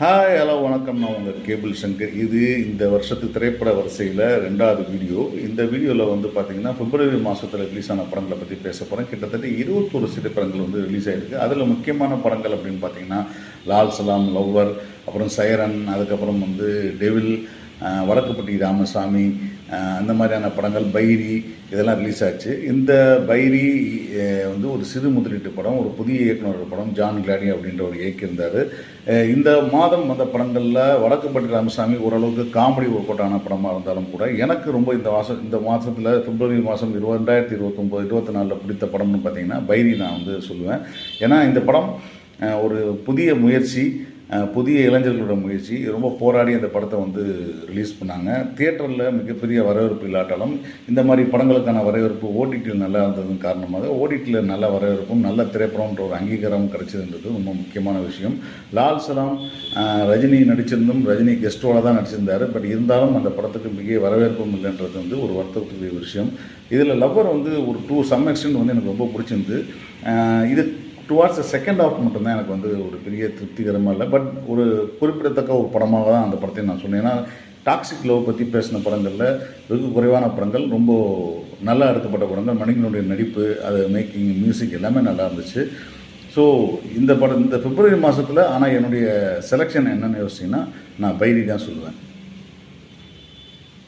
Hi hello வணக்கம். நான் உங்கள் கேபிள் சங்கர். இது இந்த வருஷத்து திரைப்பட வரிசையில் 2வது வீடியோ. இந்த வீடியோவில் வந்து பார்த்திங்கன்னா பிப்ரவரி மாதத்தில் ரிலீஸ் ஆன படங்களை பற்றி பேச போகிறேன். கிட்டத்தட்ட 21 திரைப்படங்கள் வந்து ரிலீஸ் ஆகிருக்கு. அதில் முக்கியமான படங்கள் அப்படின்னு பார்த்திங்கன்னா லால் சலாம், லவ்வர், அப்புறம் சைரன், அதுக்கப்புறம் வந்து டெவில், வடக்குப்பட்டி ராமசாமி, அந்த மாதிரியான படங்கள், பைரி, இதெல்லாம் ரிலீஸ் ஆச்சு. இந்த பைரி வந்து ஒரு சிறு முதலீட்டு படம், ஒரு புதிய இயக்குனர் படம், ஜான் கிளாடி அப்படின்ற ஒரு இயக்கியிருந்தார். இந்த மாதம் வந்த படங்களில் வடக்குப்பட்டி ராமசாமி ஓரளவுக்கு காமெடி ஒர்க் அவுட் ஆன படமாக இருந்தாலும் கூட எனக்கு ரொம்ப இந்த மாதத்தில் பிப்ரவரி மாதம் 2029 24 பிடித்த படம்னு பார்த்திங்கன்னா பைரி நான் வந்து சொல்லுவேன். ஏன்னா இந்த படம் ஒரு புதிய முயற்சி, புதிய இளைஞர்களோட முயற்சி. ரொம்ப போராடி அந்த படத்தை வந்து ரிலீஸ் பண்ணாங்க. தியேட்டரில் மிகப்பெரிய வரவேற்பு இல்லாட்டாலும் இந்த மாதிரி படங்களுக்கான வரவேற்பு ஓடிடியில் நல்லா இருந்ததன் காரணமாக ஓடிடியில் நல்ல வரவேற்பும் நல்ல திரைப்படம்ன்ற ஒரு அங்கீகாரம் கிடைச்சதுன்றது ரொம்ப முக்கியமான விஷயம். லால் சலாம் ரஜினி நடிச்சிருந்தும் ரஜினி கெஸ்ட்டோடு தான் நடிச்சிருந்தார். பட் இருந்தாலும் அந்த படத்துக்கு மிக வரவேற்பும் இல்லைன்றது வந்து ஒரு வருத்தத்துக்குரிய விஷயம். இதில் லவ்வர் வந்து ஒரு சம் எக்ஸ்டென்ட் வந்து எனக்கு ரொம்ப பிடிச்சிருந்து. இது டுவார்ட்ஸ் செகண்ட் ஹாஃப் மட்டும்தான் எனக்கு வந்து ஒரு பெரிய திருப்திகரமாக இல்லை. பட் ஒரு குறிப்பிடத்தக்க ஒரு படமாக தான் அந்த படத்தை நான் சொன்னேன். ஏன்னா டாக்ஸிக் லவ் பற்றி பேசின படங்களில் வெகு குறைவான படங்கள், ரொம்ப நல்லா எடுக்கப்பட்ட படங்கள், மணிகனுடைய நடிப்பு, அது மேக்கிங், மியூசிக் எல்லாமே நல்லா இருந்துச்சு. ஸோ இந்த படம் இந்த பிப்ரவரி மாதத்தில் ஆனால் என்னுடைய செலெக்ஷன் என்னென்னு யோசிச்சிங்கன்னா நான் பைரி தான் சொல்லுவேன்.